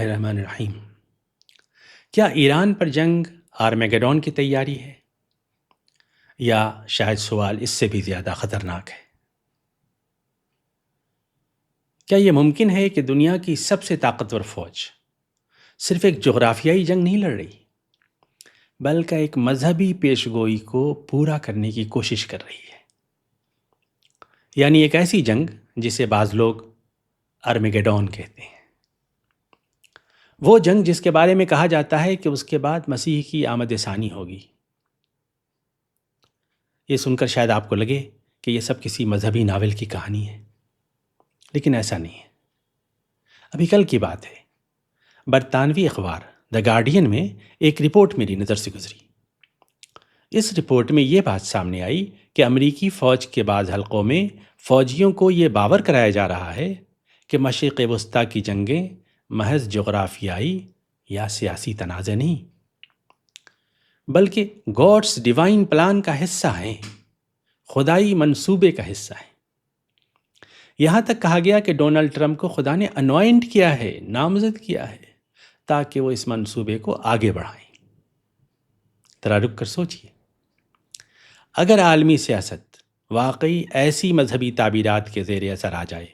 الرحمن الرحیم۔ کیا ایران پر جنگ آرمیگیڈون کی تیاری ہے، یا شاید سوال اس سے بھی زیادہ خطرناک ہے؟ کیا یہ ممکن ہے کہ دنیا کی سب سے طاقتور فوج صرف ایک جغرافیائی جنگ نہیں لڑ رہی، بلکہ ایک مذہبی پیشگوئی کو پورا کرنے کی کوشش کر رہی ہے؟ یعنی ایک ایسی جنگ جسے بعض لوگ آرمیگیڈون کہتے ہیں، وہ جنگ جس کے بارے میں کہا جاتا ہے کہ اس کے بعد مسیح کی آمد ثانی ہوگی۔ یہ سن کر شاید آپ کو لگے کہ یہ سب کسی مذہبی ناول کی کہانی ہے، لیکن ایسا نہیں ہے۔ ابھی کل کی بات ہے، برطانوی اخبار دا گارڈین میں ایک رپورٹ میری نظر سے گزری۔ اس رپورٹ میں یہ بات سامنے آئی کہ امریکی فوج کے بعض حلقوں میں فوجیوں کو یہ باور کرایا جا رہا ہے کہ مشرق وسطیٰ کی جنگیں محض جغرافیائی یا سیاسی تنازع نہیں، بلکہ گاڈس ڈیوائن پلان کا حصہ ہیں، خدائی منصوبے کا حصہ ہیں۔ یہاں تک کہا گیا کہ ڈونلڈ ٹرمپ کو خدا نے انوائنٹ کیا ہے، نامزد کیا ہے، تاکہ وہ اس منصوبے کو آگے بڑھائیں۔ ذرا رک کر سوچئے، اگر عالمی سیاست واقعی ایسی مذہبی تعبیرات کے زیر اثر آ جائے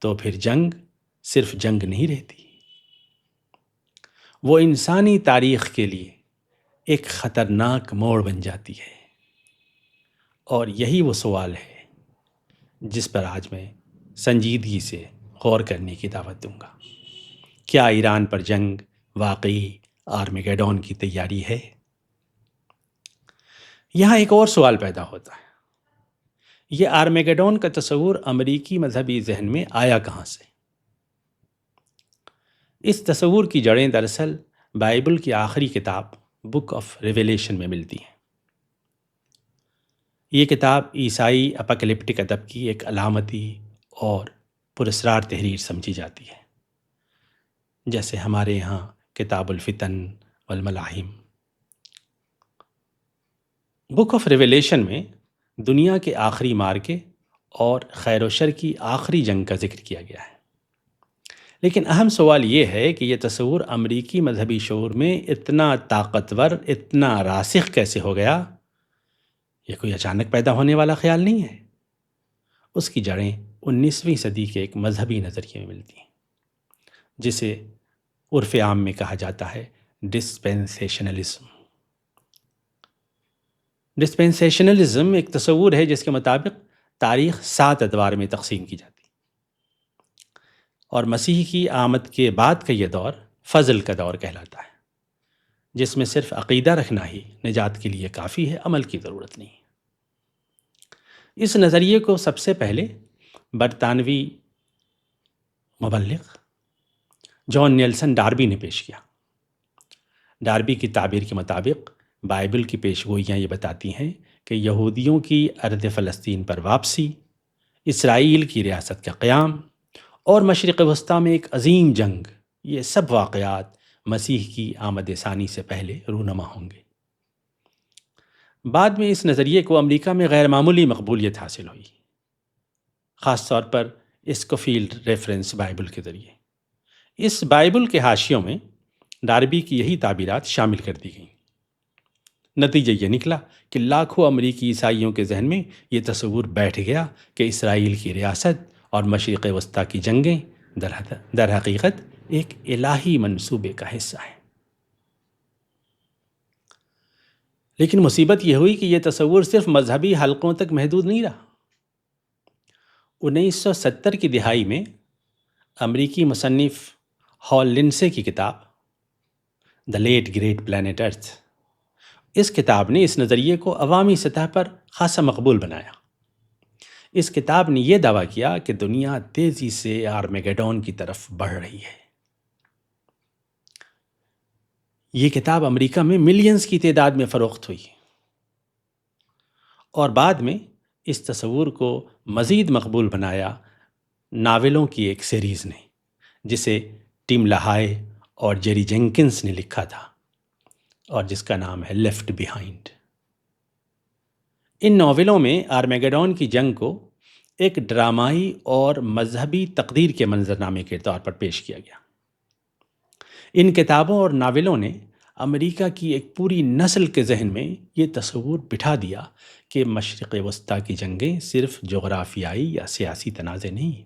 تو پھر جنگ صرف جنگ نہیں رہتی، وہ انسانی تاریخ کے لیے ایک خطرناک موڑ بن جاتی ہے۔ اور یہی وہ سوال ہے جس پر آج میں سنجیدگی سے غور کرنے کی دعوت دوں گا۔ کیا ایران پر جنگ واقعی آرمیگیڈون کی تیاری ہے؟ یہاں ایک اور سوال پیدا ہوتا ہے، یہ آرمیگیڈون کا تصور امریکی مذہبی ذہن میں آیا کہاں سے؟ اس تصور کی جڑیں دراصل بائبل کی آخری کتاب بک آف ریویلیشن میں ملتی ہیں۔ یہ کتاب عیسائی اپوکیلپٹک ادب کی ایک علامتی اور پراسرار تحریر سمجھی جاتی ہے، جیسے ہمارے یہاں کتاب الفتن والملاحم۔ بک آف ریویلیشن میں دنیا کے آخری معرکے اور خیر و شر کی آخری جنگ کا ذکر کیا گیا ہے، لیکن اہم سوال یہ ہے کہ یہ تصور امریکی مذہبی شعور میں اتنا طاقتور، اتنا راسخ کیسے ہو گیا؟ یہ کوئی اچانک پیدا ہونے والا خیال نہیں ہے۔ اس کی جڑیں 19ویں صدی کے ایک مذہبی نظریے میں ملتی ہیں، جسے عرف عام میں کہا جاتا ہے ڈسپینسیشنلزم۔ ڈسپینسیشنلزم ایک تصور ہے جس کے مطابق تاریخ 7 ادوار میں تقسیم کی جاتی ہے، اور مسیح کی آمد کے بعد کا یہ دور فضل کا دور کہلاتا ہے، جس میں صرف عقیدہ رکھنا ہی نجات کے لیے کافی ہے، عمل کی ضرورت نہیں۔ اس نظریے کو سب سے پہلے برطانوی مبلغ جان نیلسن ڈاربی نے پیش کیا۔ ڈاربی کی تعبیر کے مطابق بائبل کی پیشگوئیاں یہ بتاتی ہیں کہ یہودیوں کی ارض فلسطین پر واپسی، اسرائیل کی ریاست کا قیام اور مشرق وسطیٰ میں ایک عظیم جنگ، یہ سب واقعات مسیح کی آمد ثانی سے پہلے رونما ہوں گے۔ بعد میں اس نظریے کو امریکہ میں غیر معمولی مقبولیت حاصل ہوئی، خاص طور پر اسکوفیلڈ ریفرنس بائبل کے ذریعے۔ اس بائبل کے حاشیوں میں ڈاربی کی یہی تعبیرات شامل کر دی گئیں۔ نتیجہ یہ نکلا کہ لاکھوں امریکی عیسائیوں کے ذہن میں یہ تصور بیٹھ گیا کہ اسرائیل کی ریاست اور مشرق وسطیٰ کی جنگیں در حقیقت ایک الہی منصوبے کا حصہ ہیں۔ لیکن مصیبت یہ ہوئی کہ یہ تصور صرف مذہبی حلقوں تک محدود نہیں رہا۔ 1970 کی دہائی میں امریکی مصنف ہال لنسے کی کتاب دا لیٹ گریٹ پلانٹ ارتھ، اس کتاب نے اس نظریے کو عوامی سطح پر خاصا مقبول بنایا۔ اس کتاب نے یہ دعویٰ کیا کہ دنیا تیزی سے آرمیگیڈون کی طرف بڑھ رہی ہے۔ یہ کتاب امریکہ میں ملینز کی تعداد میں فروخت ہوئی، اور بعد میں اس تصور کو مزید مقبول بنایا ناولوں کی ایک سیریز نے، جسے ٹم لہائے اور جیری جینکنز نے لکھا تھا، اور جس کا نام ہے لیفٹ بیہائنڈ۔ ان ناولوں میں آرمیگیڈون کی جنگ کو ایک ڈرامائی اور مذہبی تقدیر کے منظرنامے کے طور پر پیش کیا گیا۔ ان کتابوں اور ناولوں نے امریکہ کی ایک پوری نسل کے ذہن میں یہ تصور بٹھا دیا کہ مشرق وسطیٰ کی جنگیں صرف جغرافیائی یا سیاسی تنازع نہیں،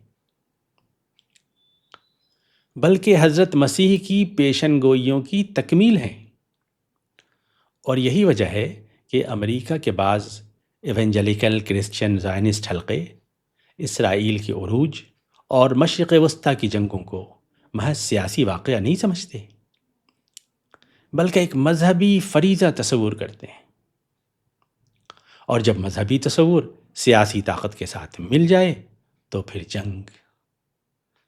بلکہ حضرت مسیح کی پیشن گوئیوں کی تکمیل ہیں۔ اور یہی وجہ ہے کہ امریکہ کے بعض ایونجلیکل کرسچن زائنسٹ حلقے اسرائیل کے عروج اور مشرق وسطیٰ کی جنگوں کو محض سیاسی واقعہ نہیں سمجھتے، بلکہ ایک مذہبی فریضہ تصور کرتے ہیں۔ اور جب مذہبی تصور سیاسی طاقت کے ساتھ مل جائے تو پھر جنگ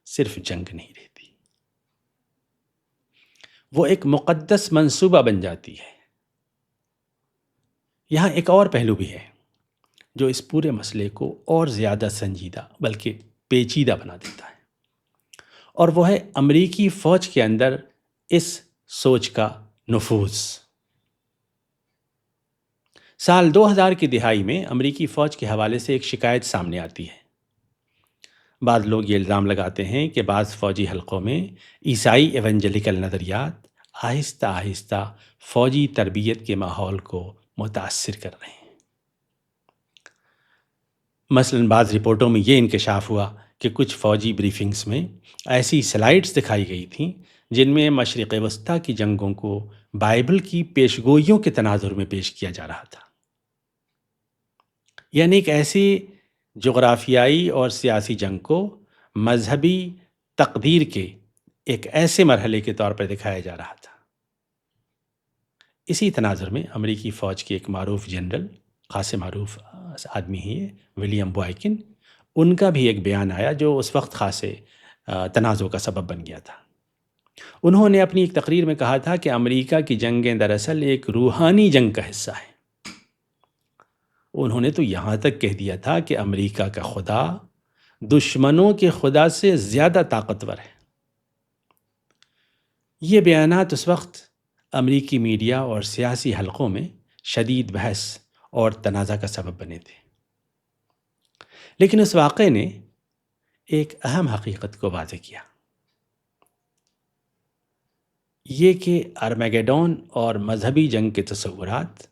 صرف جنگ نہیں رہتی، وہ ایک مقدس منصوبہ بن جاتی ہے۔ یہاں ایک اور پہلو بھی ہے جو اس پورے مسئلے کو اور زیادہ سنجیدہ بلکہ پیچیدہ بنا دیتا ہے، اور وہ ہے امریکی فوج کے اندر اس سوچ کا نفوذ۔ سال 2000 کی دہائی میں امریکی فوج کے حوالے سے ایک شکایت سامنے آتی ہے۔ بعض لوگ یہ الزام لگاتے ہیں کہ بعض فوجی حلقوں میں عیسائی ایونجلیکل نظریات آہستہ آہستہ فوجی تربیت کے ماحول کو متاثر کر رہے ہیں۔ مثلاً بعض رپورٹوں میں یہ انکشاف ہوا کہ کچھ فوجی بریفنگز میں ایسی سلائیڈز دکھائی گئی تھیں جن میں مشرق وسطیٰ کی جنگوں کو بائبل کی پیشگوئیوں کے تناظر میں پیش کیا جا رہا تھا، یعنی ایک ایسی جغرافیائی اور سیاسی جنگ کو مذہبی تقدیر کے ایک ایسے مرحلے کے طور پر دکھایا جا رہا تھا۔ اسی تناظر میں امریکی فوج کے ایک معروف جنرل، خاص معروف آدمی ہی ہے، ولیم بوائکن، ان کا بھی ایک بیان آیا جو اس وقت خاصے تنازع کا سبب بن گیا تھا۔ انہوں نے اپنی ایک تقریر میں کہا تھا کہ امریکہ کی جنگیں دراصل ایک روحانی جنگ کا حصہ ہیں۔ انہوں نے تو یہاں تک کہہ دیا تھا کہ امریکہ کا خدا دشمنوں کے خدا سے زیادہ طاقتور ہے۔ یہ بیانات اس وقت امریکی میڈیا اور سیاسی حلقوں میں شدید بحث اور تنازع کا سبب بنے تھے، لیکن اس واقعے نے ایک اہم حقیقت کو واضح کیا، یہ کہ ارمیگیڈون اور مذہبی جنگ کے تصورات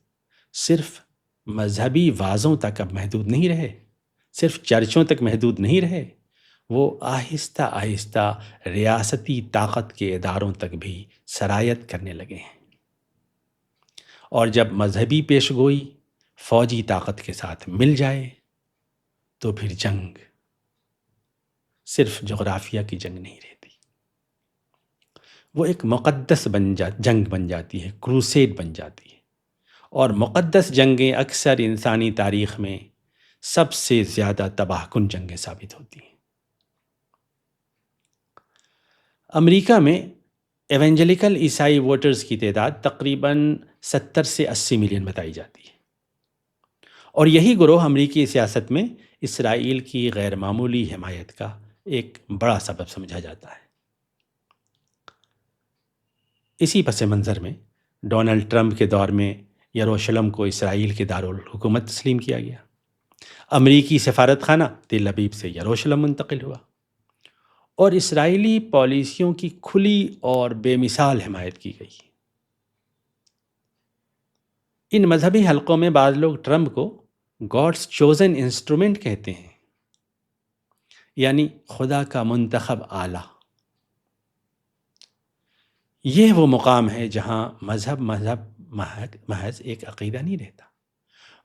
صرف مذہبی وعظوں تک اب محدود نہیں رہے، صرف چرچوں تک محدود نہیں رہے، وہ آہستہ آہستہ ریاستی طاقت کے اداروں تک بھی سرایت کرنے لگے ہیں۔ اور جب مذہبی پیشگوئی فوجی طاقت کے ساتھ مل جائے تو پھر جنگ صرف جغرافیہ کی جنگ نہیں رہتی، وہ ایک مقدس جنگ بن جاتی ہے، کروسیڈ بن جاتی ہے۔ اور مقدس جنگیں اکثر انسانی تاریخ میں سب سے زیادہ تباہ کن جنگیں ثابت ہوتی ہیں۔ امریکہ میں ایونجلیکل عیسائی ووٹرز کی تعداد تقریباً 70 سے 80 ملین بتائی جاتی ہے، اور یہی گروہ امریکی سیاست میں اسرائیل کی غیر معمولی حمایت کا ایک بڑا سبب سمجھا جاتا ہے۔ اسی پس منظر میں ڈونلڈ ٹرمپ کے دور میں یروشلم کو اسرائیل کے دارالحکومت تسلیم کیا گیا، امریکی سفارت خانہ تل ابیب سے یروشلم منتقل ہوا، اور اسرائیلی پالیسیوں کی کھلی اور بے مثال حمایت کی گئی۔ ان مذہبی حلقوں میں بعض لوگ ٹرمپ کو گاڈز چوزن انسٹرومنٹ کہتے ہیں، یعنی خدا کا منتخب آلہ۔ یہ وہ مقام ہے جہاں مذہب محض ایک عقیدہ نہیں رہتا،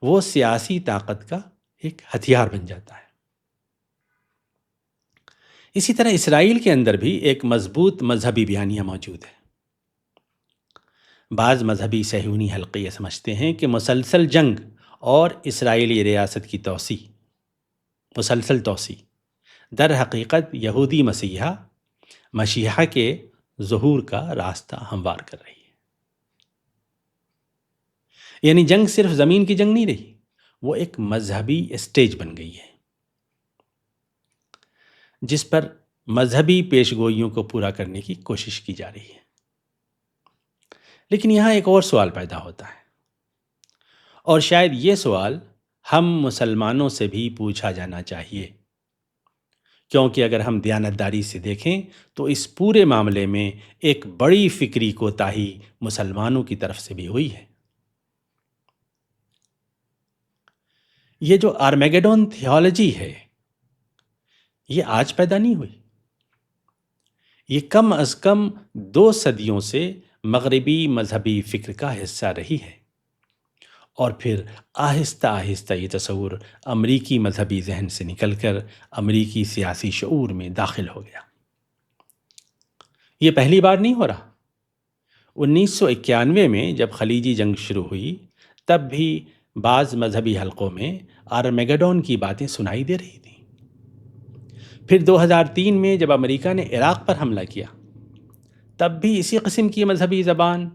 وہ سیاسی طاقت کا ایک ہتھیار بن جاتا ہے۔ اسی طرح اسرائیل کے اندر بھی ایک مضبوط مذہبی بیانیہ موجود ہے۔ بعض مذہبی صہیونی حلقے یہ سمجھتے ہیں کہ مسلسل جنگ اور اسرائیلی ریاست کی مسلسل توسیع در حقیقت یہودی مسیحا کے ظہور کا راستہ ہموار کر رہی ہے۔ یعنی جنگ صرف زمین کی جنگ نہیں رہی، وہ ایک مذہبی اسٹیج بن گئی ہے جس پر مذہبی پیشگوئیوں کو پورا کرنے کی کوشش کی جا رہی ہے۔ لیکن یہاں ایک اور سوال پیدا ہوتا ہے، اور شاید یہ سوال ہم مسلمانوں سے بھی پوچھا جانا چاہیے، کیونکہ اگر ہم دیانتداری سے دیکھیں تو اس پورے معاملے میں ایک بڑی فکری کوتاہی مسلمانوں کی طرف سے بھی ہوئی ہے۔ یہ جو آرمیگیڈون تھیولوجی ہے، یہ آج پیدا نہیں ہوئی، یہ کم از کم 2 صدیوں سے مغربی مذہبی فکر کا حصہ رہی ہے، اور پھر آہستہ آہستہ یہ تصور امریکی مذہبی ذہن سے نکل کر امریکی سیاسی شعور میں داخل ہو گیا۔ یہ پہلی بار نہیں ہو رہا۔ 1991 میں جب خلیجی جنگ شروع ہوئی، تب بھی بعض مذہبی حلقوں میں آرمیگیڈون کی باتیں سنائی دے رہی تھیں۔ پھر 2003 میں جب امریکہ نے عراق پر حملہ کیا، تب بھی اسی قسم کی مذہبی زبان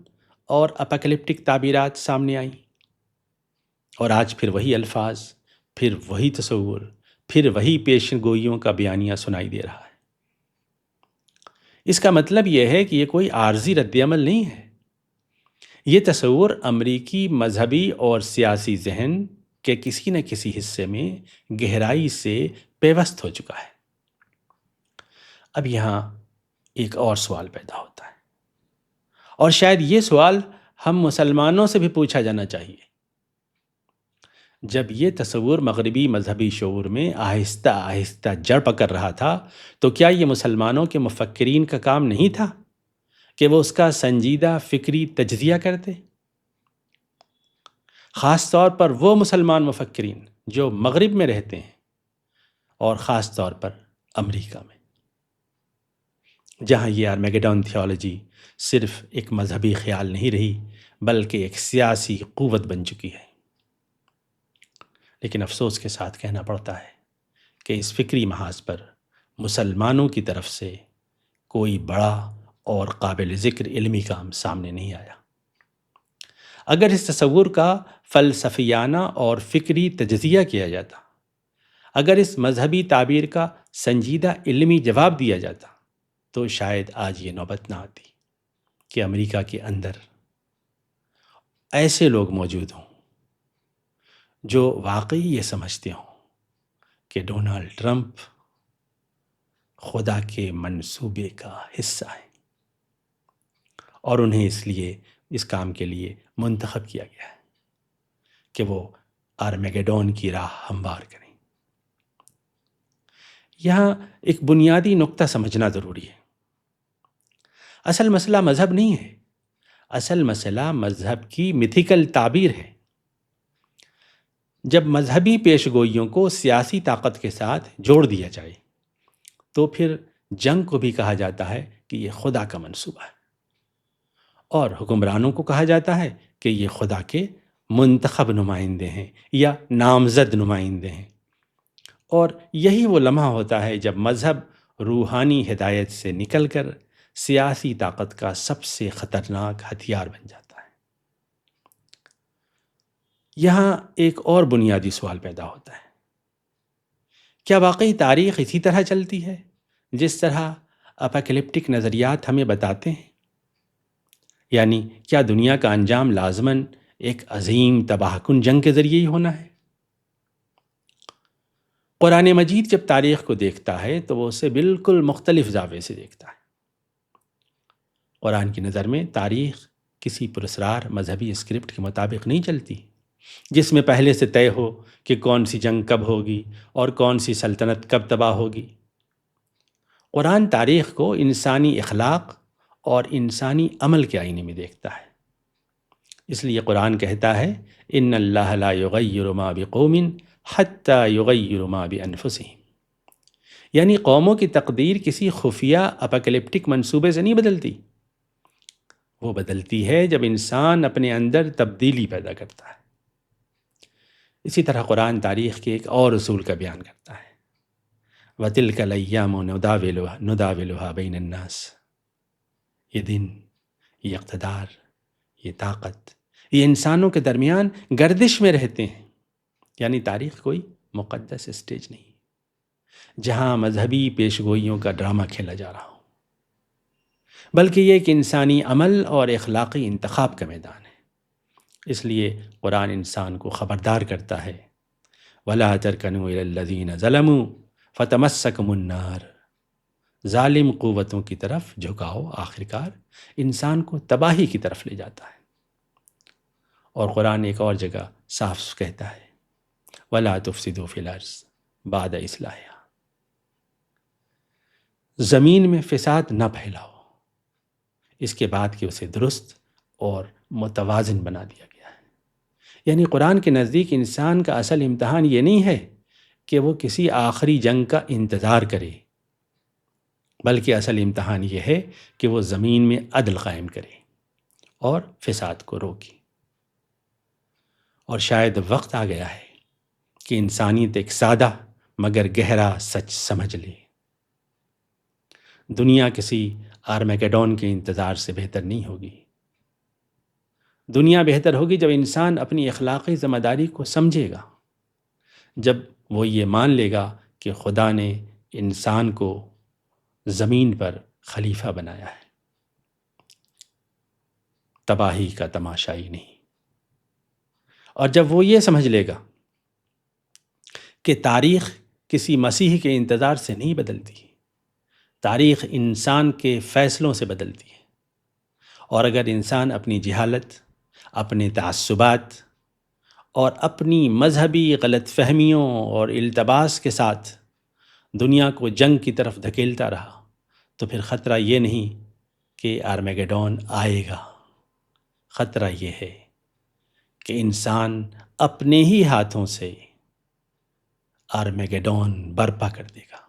اور اپوکیلپٹک تعبیرات سامنے آئیں، اور آج پھر وہی الفاظ، پھر وہی تصور، پھر وہی پیشن گوئیوں کا بیانیہ سنائی دے رہا ہے۔ اس کا مطلب یہ ہے کہ یہ کوئی عارضی رد عمل نہیں ہے، یہ تصور امریکی مذہبی اور سیاسی ذہن کے کسی نہ کسی حصے میں گہرائی سے پیوست ہو چکا ہے۔ اب یہاں ایک اور سوال پیدا ہوتا ہے، اور شاید یہ سوال ہم مسلمانوں سے بھی پوچھا جانا چاہیے۔ جب یہ تصور مغربی مذہبی شعور میں آہستہ آہستہ جڑ پکڑ رہا تھا، تو کیا یہ مسلمانوں کے مفکرین کا کام نہیں تھا کہ وہ اس کا سنجیدہ فکری تجزیہ کرتے؟ خاص طور پر وہ مسلمان مفکرین جو مغرب میں رہتے ہیں، اور خاص طور پر امریکہ میں، جہاں یہ آرمیگیڈون تھیولوجی صرف ایک مذہبی خیال نہیں رہی بلکہ ایک سیاسی قوت بن چکی ہے۔ لیکن افسوس کے ساتھ کہنا پڑتا ہے کہ اس فکری محاذ پر مسلمانوں کی طرف سے کوئی بڑا اور قابل ذکر علمی کام سامنے نہیں آیا۔ اگر اس تصور کا فلسفیانہ اور فکری تجزیہ کیا جاتا، اگر اس مذہبی تعبیر کا سنجیدہ علمی جواب دیا جاتا، تو شاید آج یہ نوبت نہ آتی کہ امریکہ کے اندر ایسے لوگ موجود ہوں جو واقعی یہ سمجھتے ہوں کہ ڈونلڈ ٹرمپ خدا کے منصوبے کا حصہ ہے، اور انہیں اس لیے اس کام کے لیے منتخب کیا گیا ہے کہ وہ آرمیگیڈون کی راہ ہموار کریں۔ یہاں ایک بنیادی نقطہ سمجھنا ضروری ہے۔ اصل مسئلہ مذہب نہیں ہے، اصل مسئلہ مذہب کی میتھیکل تعبیر ہے۔ جب مذہبی پیش گوئیوں کو سیاسی طاقت کے ساتھ جوڑ دیا جائے، تو پھر جنگ کو بھی کہا جاتا ہے کہ یہ خدا کا منصوبہ ہے، اور حکمرانوں کو کہا جاتا ہے کہ یہ خدا کے منتخب نمائندے ہیں یا نامزد نمائندے ہیں۔ اور یہی وہ لمحہ ہوتا ہے جب مذہب روحانی ہدایت سے نکل کر سیاسی طاقت کا سب سے خطرناک ہتھیار بن جاتا ہے۔ یہاں ایک اور بنیادی سوال پیدا ہوتا ہے، کیا واقعی تاریخ اسی طرح چلتی ہے جس طرح اپوکیلپٹک نظریات ہمیں بتاتے ہیں؟ یعنی کیا دنیا کا انجام لازماً ایک عظیم تباہ کن جنگ کے ذریعے ہی ہونا ہے؟ قرآن مجید جب تاریخ کو دیکھتا ہے تو وہ اسے بالکل مختلف زاویے سے دیکھتا ہے۔ قرآن کی نظر میں تاریخ کسی پراسرار مذہبی اسکرپٹ کے مطابق نہیں چلتی، جس میں پہلے سے طے ہو کہ کون سی جنگ کب ہوگی اور کون سی سلطنت کب تباہ ہوگی۔ قرآن تاریخ کو انسانی اخلاق اور انسانی عمل کے آئینے میں دیکھتا ہے۔ اس لیے قرآن کہتا ہے ان اللہ لا یغیر ما بقوم حتی یغیروا ما بانفسہم، یعنی قوموں کی تقدیر کسی خفیہ اپوکیلپٹک منصوبے سے نہیں بدلتی، وہ بدلتی ہے جب انسان اپنے اندر تبدیلی پیدا کرتا ہے۔ اسی طرح قرآن تاریخ کے ایک اور اصول کا بیان کرتا ہے، وَتِلْكَ الْأَيَّامُ نُدَاوِلُهَا بَيْنَ النَّاسِ، یہ دن، یہ اقتدار، یہ طاقت، یہ انسانوں کے درمیان گردش میں رہتے ہیں۔ یعنی تاریخ کوئی مقدس اسٹیج نہیں جہاں مذہبی پیشگوئیوں کا ڈرامہ کھیلا جا رہا ہو، بلکہ یہ ایک انسانی عمل اور اخلاقی انتخاب کا میدان ہے۔ اس لیے قرآن انسان کو خبردار کرتا ہے وَلَا تَرْكَنُوا إِلَى الَّذِينَ ظَلَمُوا فتمسکم النار، ظالم قوتوں کی طرف جھکاؤ آخرکار انسان کو تباہی کی طرف لے جاتا ہے۔ اور قرآن ایک اور جگہ صاف کہتا ہے وَلَا تُفْسِدُوا فِي الْأَرْضِ بَعْدَ إِصْلَاحِهَا، زمین میں فساد نہ پھیلاؤ اس کے بعد کہ اسے درست اور متوازن بنا دیا گیا ہے۔ یعنی قرآن کے نزدیک انسان کا اصل امتحان یہ نہیں ہے کہ وہ کسی آخری جنگ کا انتظار کرے، بلکہ اصل امتحان یہ ہے کہ وہ زمین میں عدل قائم کرے اور فساد کو روکے۔ اور شاید وقت آ گیا ہے کہ انسانیت ایک سادہ مگر گہرا سچ سمجھ لے، دنیا کسی آرمیگیڈون کے انتظار سے بہتر نہیں ہوگی۔ دنیا بہتر ہوگی جب انسان اپنی اخلاقی ذمہ داری کو سمجھے گا، جب وہ یہ مان لے گا کہ خدا نے انسان کو زمین پر خلیفہ بنایا ہے، تباہی کا تماشائی نہیں۔ اور جب وہ یہ سمجھ لے گا کہ تاریخ کسی مسیح کے انتظار سے نہیں بدلتی، تاریخ انسان کے فیصلوں سے بدلتی ہے، اور اگر انسان اپنی جہالت، اپنے تعصبات اور اپنی مذہبی غلط فہمیوں اور التباس کے ساتھ دنیا کو جنگ کی طرف دھکیلتا رہا تو پھر خطرہ یہ نہیں کہ آرمیگیڈون آئے گا، خطرہ یہ ہے کہ انسان اپنے ہی ہاتھوں سے آرمیگیڈون برپا کر دے گا۔